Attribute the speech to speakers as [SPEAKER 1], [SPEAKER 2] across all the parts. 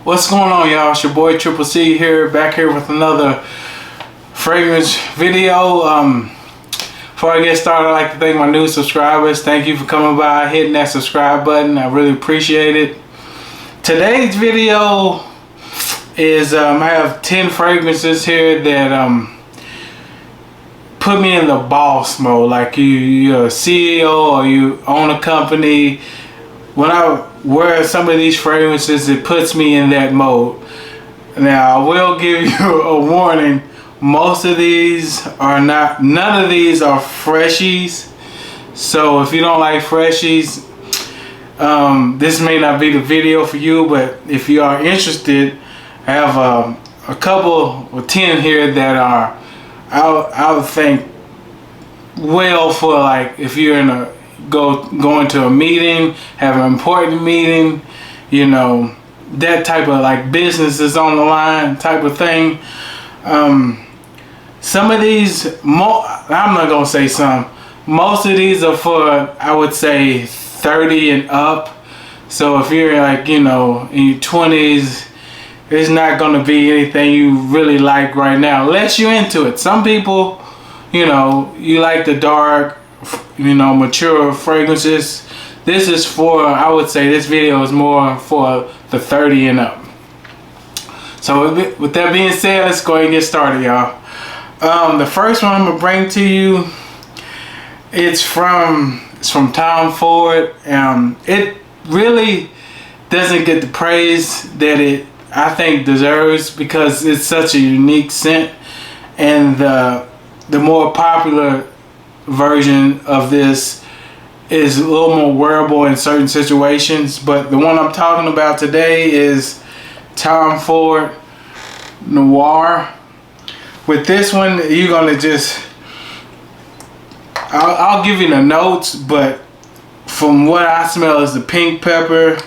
[SPEAKER 1] What's going on, y'all? It's your boy Triple C here, back here with another fragrance video. Before I get started, I'd like to thank my new subscribers. Thank you for coming by, hitting that subscribe button. I really appreciate it. Today's video is I have 10 fragrances here that put me in the boss mode. Like you're a CEO or you own a company. When I wear some of these fragrances, it puts me in that mode. Now, I will give you a warning. Most of these are not, none of these are freshies. So if you don't like freshies, this may not be the video for you, but if you are interested, I have a couple or 10 here that are, I would think, well for like if you're in a, going to a meeting, have an important meeting, you know, that type of like business is on the line type of thing. Some of these, I'm not gonna say some, most of these are for, I would say, 30 and up. So if you're like, you know, in your 20s, it's not gonna be anything you really like right now, unless you're into it. Some people, you know, you like the dark, you know, mature fragrances. This is for, I would say this video is more for the 30 and up. So with that being said, let's go ahead and get started, y'all. The first one I'm gonna bring to you, it's from Tom Ford. It really doesn't get the praise that it, I think, deserves, because it's such a unique scent, and the more popular version of this is a little more wearable in certain situations. But the one I'm talking about today is Tom Ford Noir. With this one, you're gonna just, I'll give you the notes, but from what I smell is the pink pepper,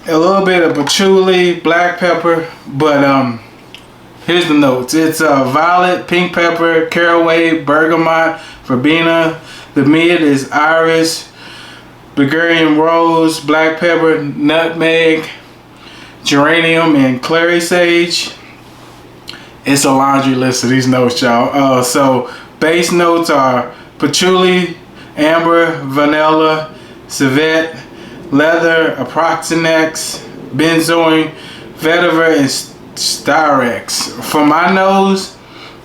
[SPEAKER 1] a little bit of patchouli, black pepper, but here's the notes. It's violet, pink pepper, caraway, bergamot, verbena. The mid is iris, Bulgarian rose, black pepper, nutmeg, geranium, and clary sage. It's a laundry list of these notes, y'all. So base notes are patchouli, amber, vanilla, civet, leather, aproxinax, benzoin, vetiver, and styrex. For my nose,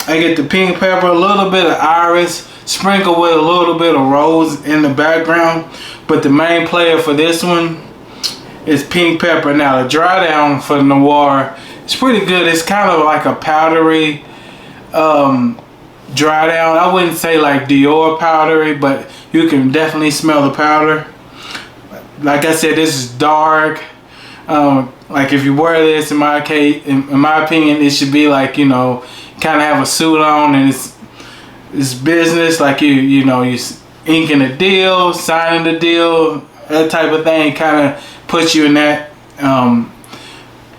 [SPEAKER 1] I get the pink pepper, a little bit of iris, sprinkled with a little bit of rose in the background. But the main player for this one is pink pepper. Now the dry down for the Noir, it's pretty good. It's kind of like a powdery dry down. I wouldn't say like Dior powdery, but you can definitely smell the powder. Like I said, this is dark. Like if you wear this, in my case, in my opinion, it should be like, you know, kind of have a suit on, and it's business. Like you know, you inking a deal, signing the deal, that type of thing. Kind of puts you in that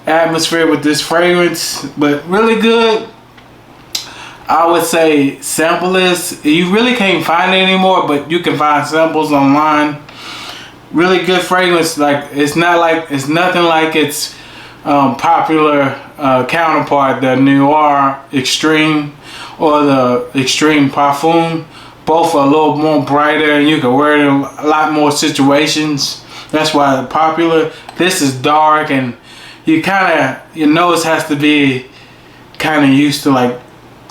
[SPEAKER 1] atmosphere with this fragrance. But really good. I would say sampleless. You really can't find it anymore, but you can find samples online. Really good fragrance. Like it's nothing like its popular counterpart, the Noir Extreme or the Extreme Parfum. Both are a little more brighter, and you can wear it in a lot more situations. That's why they're popular. This is dark, and you your nose has to be kind of used to like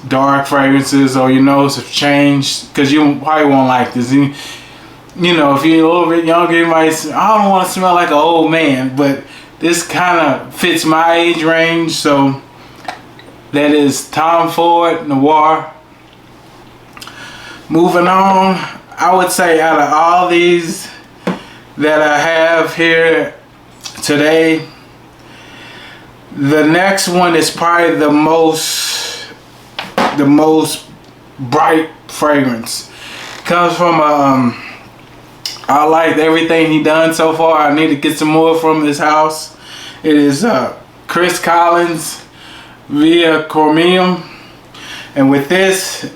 [SPEAKER 1] dark fragrances, or your nose have changed, because you probably won't like this. You know, if you're a little bit younger, you might say, I don't want to smell like an old man, but this kind of fits my age range. So that is Tom Ford Noir. Moving on, I would say out of all these that I have here today, the next one is probably the most bright fragrance. Comes from I like everything he done so far. I need to get some more from his house. It is Chris Collins Via Chromium, and with this,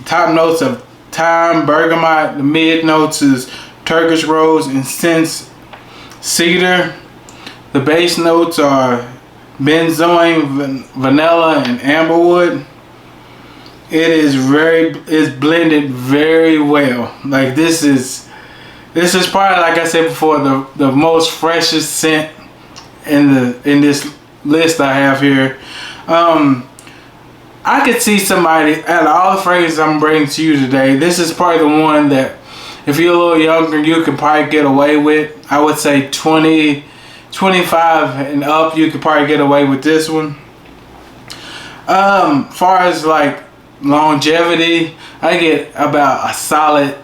[SPEAKER 1] top notes of thyme, bergamot. The mid notes is Turkish rose, incense, cedar. The base notes are benzoin, vanilla, and amberwood. It's blended very well. Like this is probably, like I said before, the most freshest scent in this list I have here. I could see somebody, out of all the fragrances I'm bringing to you today, this is probably the one that if you're a little younger, you could probably get away with. I would say 20, 25 and up, you could probably get away with this one. Far as like longevity, I get about a solid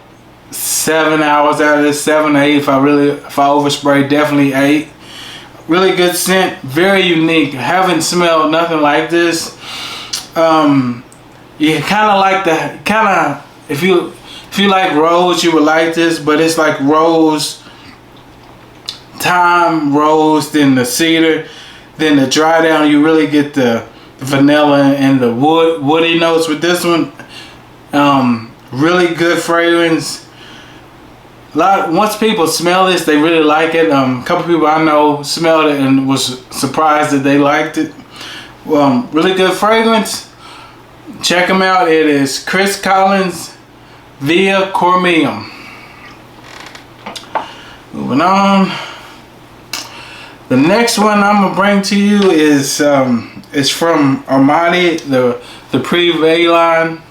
[SPEAKER 1] 7 hours out of this, 7 to 8 if I overspray, definitely 8. Really good scent, very unique. Haven't smelled nothing like this. You kind of like if you like rose, you would like this, but it's like rose, thyme, rose, then the cedar, then the dry down. You really get the vanilla and the woody notes with this one. Really good fragrance. Once people smell this, they really like it. A couple people I know smelled it and was surprised that they liked it. Really good fragrance. Check them out. It is Chris Collins Via Cormium. Moving on. The next one I'm gonna bring to you is from Armani, the Privé line.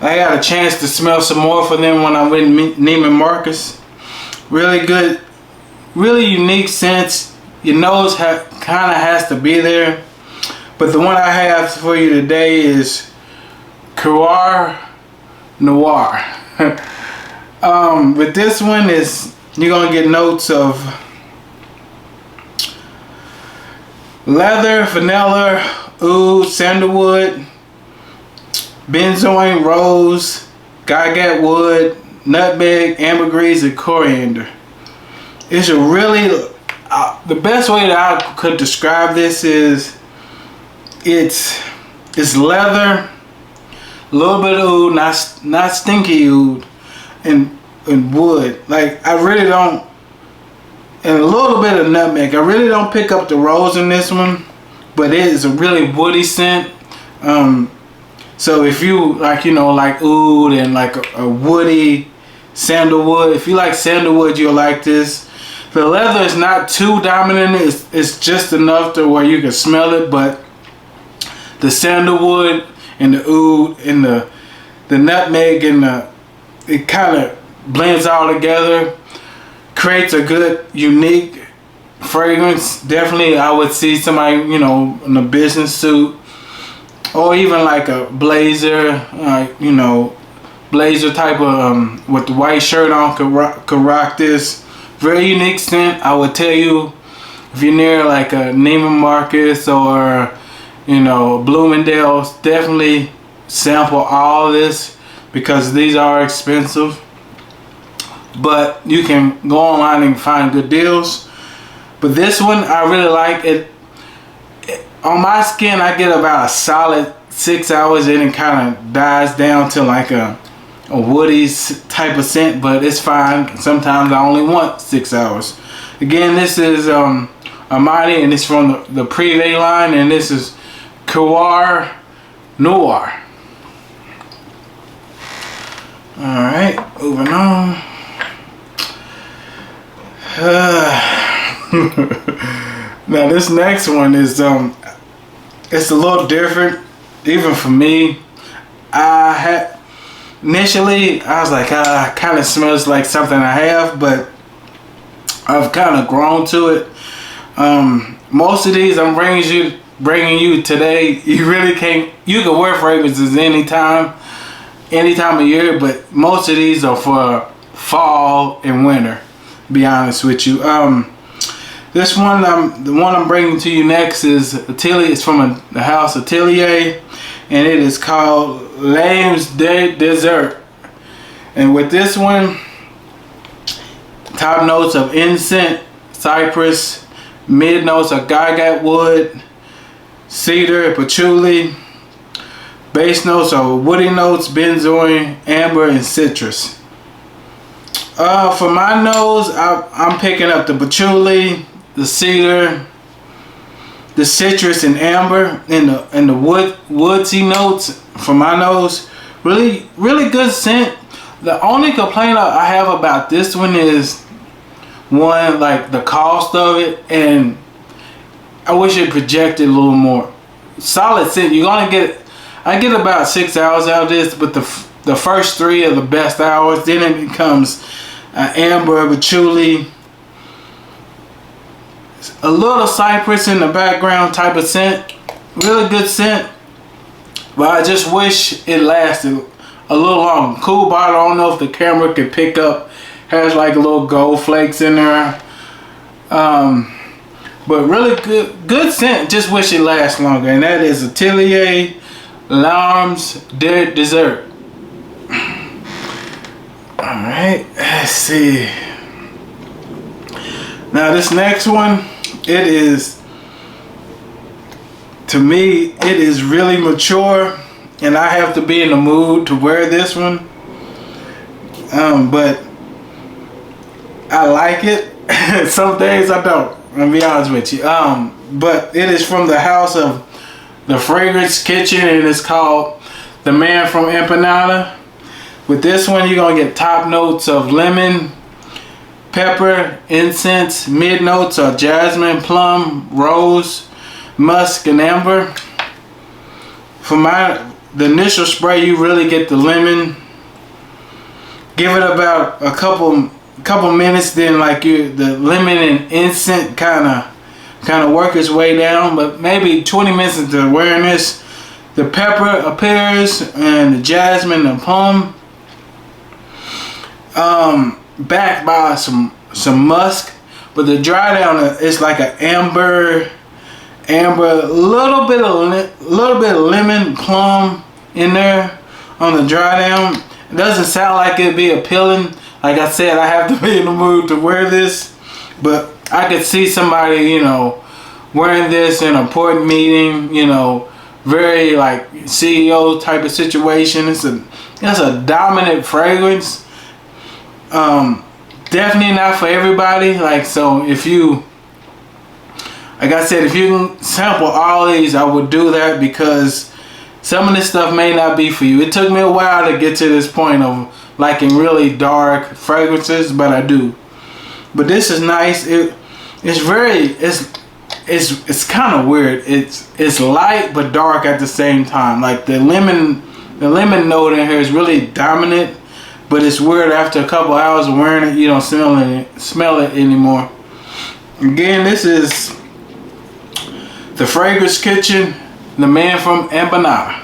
[SPEAKER 1] I got a chance to smell some more for them when I went Neiman Marcus. Really good, really unique scents. Your nose kind of has to be there. But the one I have for you today is Coeur Noir. With this one, you're gonna get notes of leather, vanilla, oud, sandalwood, benzoin, rose, gargat wood, nutmeg, ambergris, and coriander. It's a really, the best way that I could describe this is it's leather, a little bit of oud, not stinky oud, and wood. Like I really don't, and a little bit of nutmeg. I really don't pick up the rose in this one, but it is a really woody scent. So if you like, like oud and like a woody sandalwood, if you like sandalwood, you'll like this. The leather is not too dominant. It's just enough to where you can smell it, but the sandalwood and the oud and the nutmeg and it kind of blends all together, creates a good, unique fragrance. Definitely, I would see somebody, in a business suit, or even like a blazer, blazer type of with the white shirt on could rock this. Very unique scent. I would tell you, if you're near like a Neiman Marcus or Bloomingdale's, definitely sample all this because these are expensive. But you can go online and find good deals. But this one, I really like it. On my skin, I get about a solid 6 hours, and it kind of dies down to like a woody type of scent, but it's fine. Sometimes I only want 6 hours. Again, this is Armani, and it's from the Privé line, and this is Coeur Noir. Alright, moving on. Now this next one is it's a little different, even for me. Initially I was like, kind of smells like something I have, but I've kind of grown to it. Most of these I'm bringing you today, you really can't. You can wear fragrances anytime of year, but most of these are for fall and winter. Be honest with you. This one, the one I'm bringing to you next is Atelier. It's from the house Atelier, and it is called Lames de Dessert. And with this one, top notes of incense, cypress, mid notes of gargat wood, cedar, patchouli. Base notes are woody notes, benzoin, amber, and citrus. For my nose, I'm picking up the patchouli, the cedar, the citrus and amber, and the woodsy notes from my nose. Really good scent. The only complaint I have about this one is one, like the cost of it, and I wish it projected a little more. Solid scent. You're gonna get, I get about 6 hours out of this, but the first 3 are the best hours. Then it becomes amber, patchouli, a little cypress in the background type of scent. Really good scent, but I just wish it lasted a little longer. Cool bottle. I don't know if the camera could pick up. Has like a little gold flakes in there. But really good scent. Just wish it lasts longer. And that is Atelier Larmes de Dessert. Alright, let's see. Now this next one, it is, to me, it is really mature, and I have to be in the mood to wear this one. But I like it. Some days I don't. I'll be honest with you. But it is from the house of the Fragrance Kitchen, and it's called The Man from Empanada. With this one, you're gonna get top notes of lemon, pepper, incense. Mid notes are jasmine, plum, rose, musk, and amber. For the initial spray, you really get the lemon. Give it about a couple minutes, then like the lemon and incense kind of work its way down. But maybe 20 minutes into wearing this, the pepper appears and the jasmine and plum, backed by some musk. But the dry down is like an amber, little bit of lemon, plum in there on the dry down. It doesn't sound like it'd be appealing. Like I said, I have to be in the mood to wear this, but I could see somebody, you know, wearing this in an important meeting, you know, very like CEO type of situation. It's a dominant fragrance. Definitely not for everybody. Like, so if you, like I said, if you can sample all these, I would do that, because some of this stuff may not be for you. It took me a while to get to this point of liking really dark fragrances, but I do. But this is nice. It's kind of weird. It's light but dark at the same time. Like the lemon note in here is really dominant, but it's weird after a couple hours of wearing it, you don't smell it anymore. Again, this is the Fragrance Kitchen, The Man from Empanada.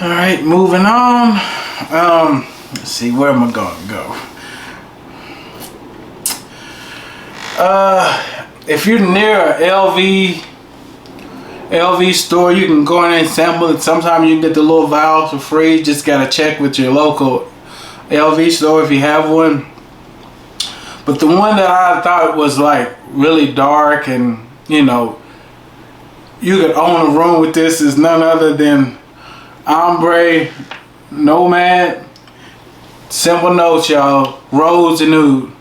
[SPEAKER 1] All right, moving on. Let's see, where am I gonna go? If you're near a LV store, you can go in and sample it. Sometimes you can get the little vials for free. Just gotta check with your local LV store if you have one. But the one that I thought was like really dark, and you know, you could own a room with this, is none other than Ombre Nomad. Simple notes, y'all. Rose and oud.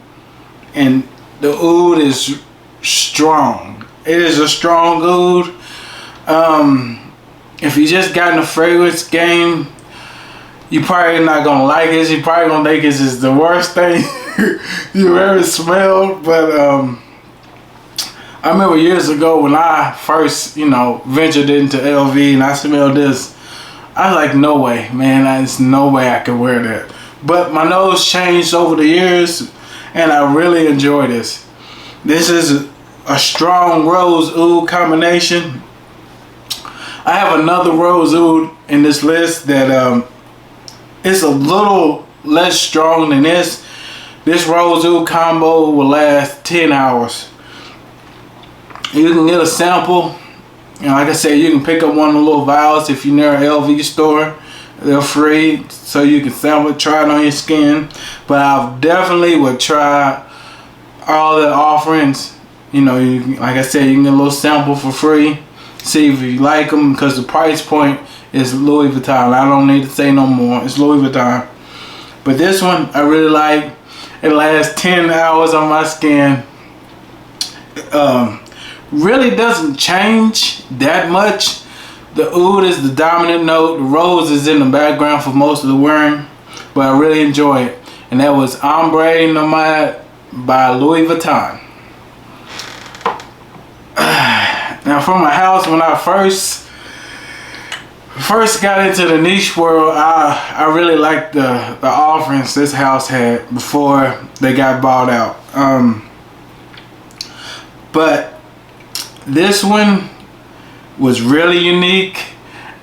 [SPEAKER 1] And the oud is strong. It is a strong oud. If you just got in the fragrance game, you probably not gonna like it. You probably gonna think this is the worst thing you ever smelled. But I remember years ago when I first, you know, ventured into LV and I smelled this, I was like, no way, man. There's no way I could wear that. But my nose changed over the years, and I really enjoy this. This is a strong rose oud combination. I have another rose oud in this list that it's a little less strong than this. This rose oud combo will last 10 hours. You can get a sample. You know, like I said, you can pick up one of the little vials if you're near an LV store. They're free, so you can sample it, try it on your skin. But I definitely would try all the offerings. You know, like I said, you can get a little sample for free. See if you like them, because the price point is Louis Vuitton. I don't need to say no more. It's Louis Vuitton. But this one I really like. It lasts 10 hours on my skin. Really doesn't change that much. The oud is the dominant note. The rose is in the background for most of the wearing, but I really enjoy it. And that was Ombre Nomad by Louis Vuitton. Now, from my house, when I first got into the niche world, I really liked the offerings this house had before they got bought out. But this one was really unique,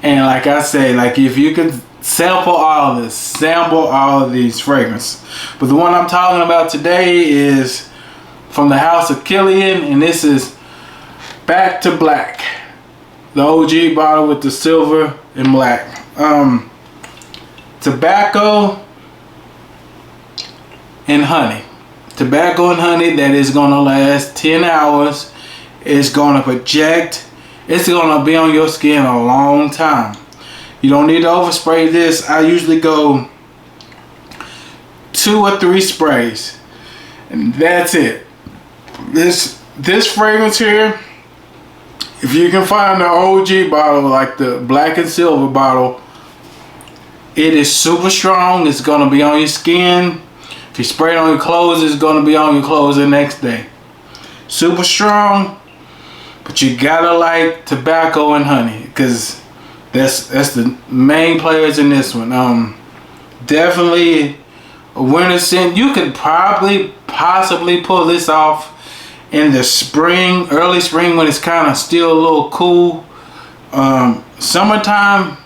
[SPEAKER 1] and like I say, like if you could sample all of these fragrances. But the one I'm talking about today is from the house of Kilian, and this is Back to Black, the OG bottle with the silver and black. Tobacco and honey. Tobacco and honey that is gonna last 10 hours. It's gonna project. It's gonna be on your skin a long time. You don't need to overspray this. I usually go 2 or 3 sprays, and that's it. This fragrance here, if you can find the OG bottle, like the black and silver bottle, it is super strong. It's gonna be on your skin. If you spray it on your clothes, it's gonna be on your clothes the next day. Super strong, but you gotta like tobacco and honey, because that's the main players in this one. Definitely a winter scent. You could possibly pull this off in the spring, early spring, when it's kind of still a little cool. Summertime,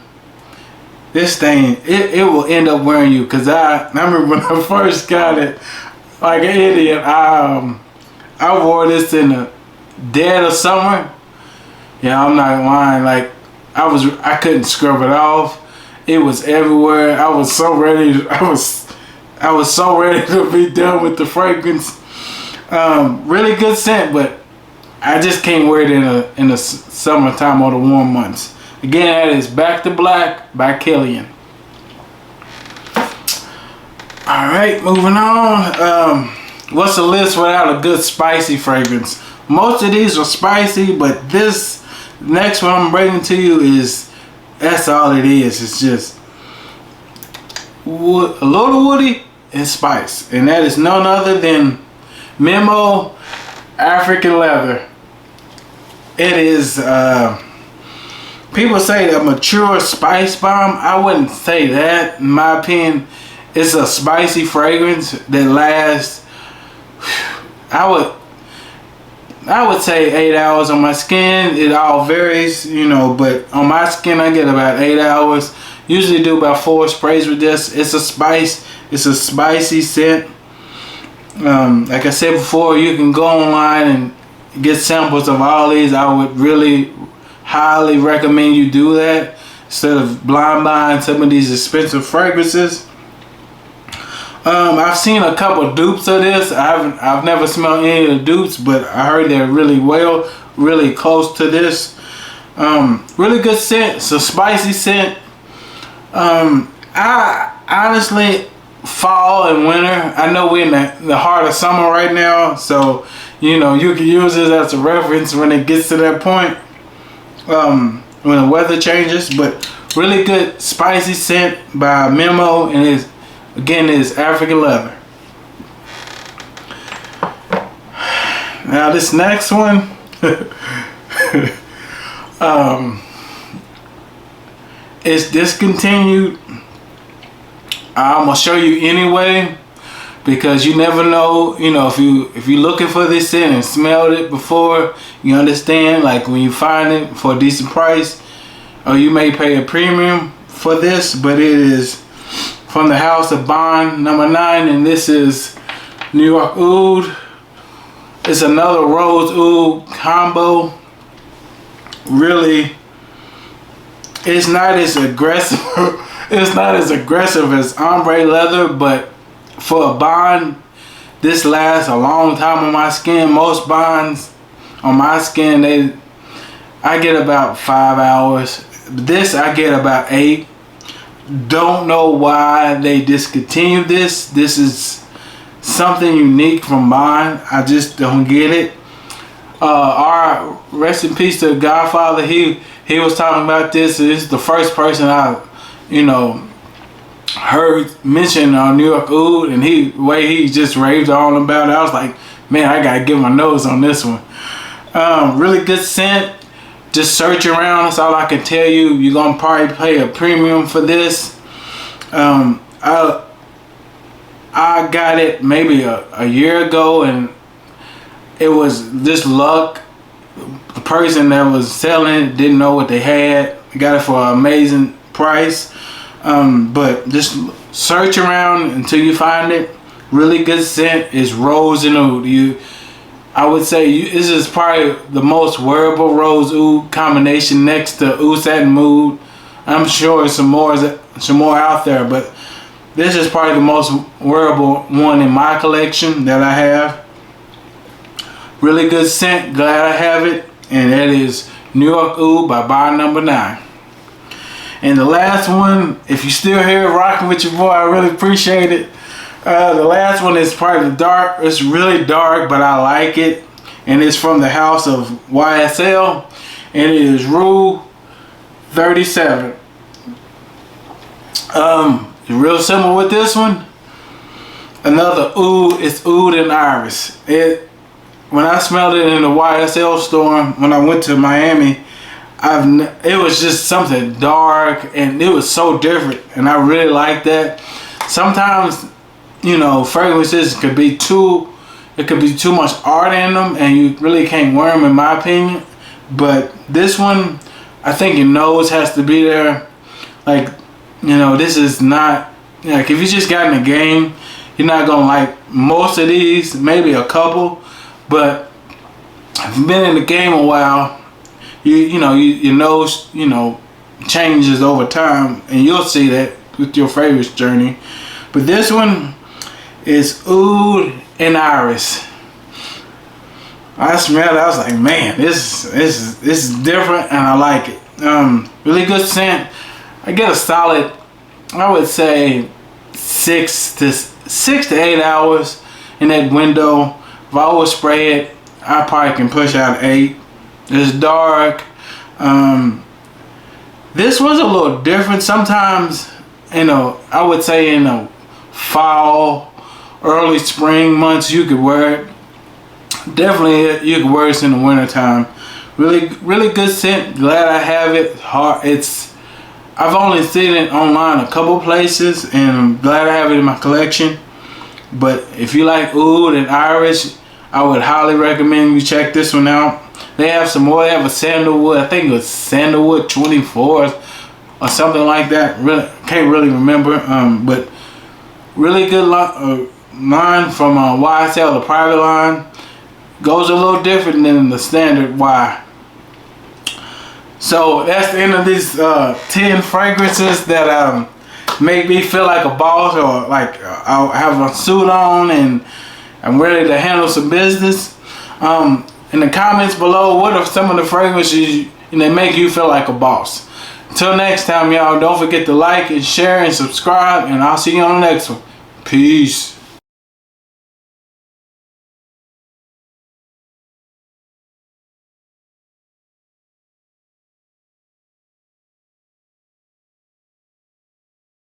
[SPEAKER 1] this thing, it will end up wearing you. Cause I remember when I first got it, like an idiot, I wore this in the dead of summer. Yeah, I'm not lying. Like I couldn't scrub it off. It was everywhere. I was so ready. I was so ready to be done with the fragrance. Really good scent, but I just can't wear it in the summertime or the warm months. Again, that is Back to Black by Kilian. Alright, moving on. What's a list without a good spicy fragrance? Most of these are spicy, but this next one I'm bringing to you that's all it is. It's just a little woody and spice. And that is none other than Memo African Leather. It is, people say a mature spice bomb. I wouldn't say that. In my opinion, it's a spicy fragrance that lasts, I would say 8 hours on my skin. It all varies, you know, but on my skin I get about 8 hours. Usually do about 4 sprays with this. It's a spicy scent. Like I said before, you can go online and get samples of all these. I would really highly recommend you do that instead of blind buying some of these expensive fragrances. I've seen a couple dupes of this. I've never smelled any of the dupes, but I heard they're really close to this. Really good scent. It's a spicy scent. I honestly, fall and winter, I know we're in the heart of summer right now, so you know you can use this as a reference when it gets to that point, when the weather changes. But really good spicy scent by Memo, and is African Leather. Now this next one is discontinued. I'm gonna show you anyway, because you never know. You know, if you're looking for this scent and smelled it before, you understand. Like when you find it for a decent price, or you may pay a premium for this. But it is from the House of Bond number 9, and this is New York Oud. It's another rose oud combo. Really, it's not as aggressive. It's not as aggressive as Ombre Leather, but for a bond, this lasts a long time on my skin. Most bonds on my skin, I get about 5 hours. This I get about 8. Don't know why they discontinued this. This is something unique from Bond. I just don't get it. Our rest in peace to Godfather. He was talking about this. This is the first person I, heard mention New York Oud, and the way he just raved on about it. I was like, man, I gotta get my nose on this one. Really good scent. Just search around. That's all I can tell you. You're gonna probably pay a premium for this. I got it maybe a year ago, and it was this luck. The person that was selling it didn't know what they had. I got it for an amazing price. But just search around until you find it. Really good scent is rose and oud. I would say this is probably the most wearable rose oud combination next to Oud Satin Mood. I'm sure there's some more out there, but this is probably the most wearable one in my collection that I have. Really good scent. Glad I have it, and that is New York Oud by Bar Number 9. And the last one, if you're still here rocking with your boy, I really appreciate it. The last one is probably dark. It's really dark, but I like it. And it's from the house of YSL. And it is Rue 37. Real simple with this one. Another oud, it's oud and iris. When I smelled it in the YSL store when I went to Miami, it was just something dark, and it was so different, and I really like that. Sometimes, fragrances could be too much art in them, and you really can't wear them, in my opinion. But this one, I think your nose has to be there. Like, this is not, like, if you just got in the game, you're not gonna like most of these, maybe a couple. But if you've been in the game a while, your nose, changes over time, and you'll see that with your fragrance journey. But this one is oud and iris. I smelled it, I was like, man, this is different, and I like it. Really good scent. I get a solid, I would say 6 to 8 hours in that window. If I would spray it, I probably can push out 8. It's dark. This was a little different. Sometimes, I would say in the fall, early spring months, you could wear it. Definitely, you could wear this in the wintertime. Really, really good scent. Glad I have it. I've only seen it online a couple places, and I'm glad I have it in my collection. But if you like oud and iris, I would highly recommend you check this one out. They have some more. They have a sandalwood. I think it was sandalwood 24 or something like that. Really, can't really remember. But really good line from YSL, the private line. Goes a little different than the standard Y. So that's the end of these 10 fragrances that make me feel like a boss, or like I'll have a suit on and I'm ready to handle some business. In the comments below, what are some of the fragrances that make you feel like a boss? Until next time, y'all, don't forget to like and share and subscribe, and I'll see you on the next one. Peace.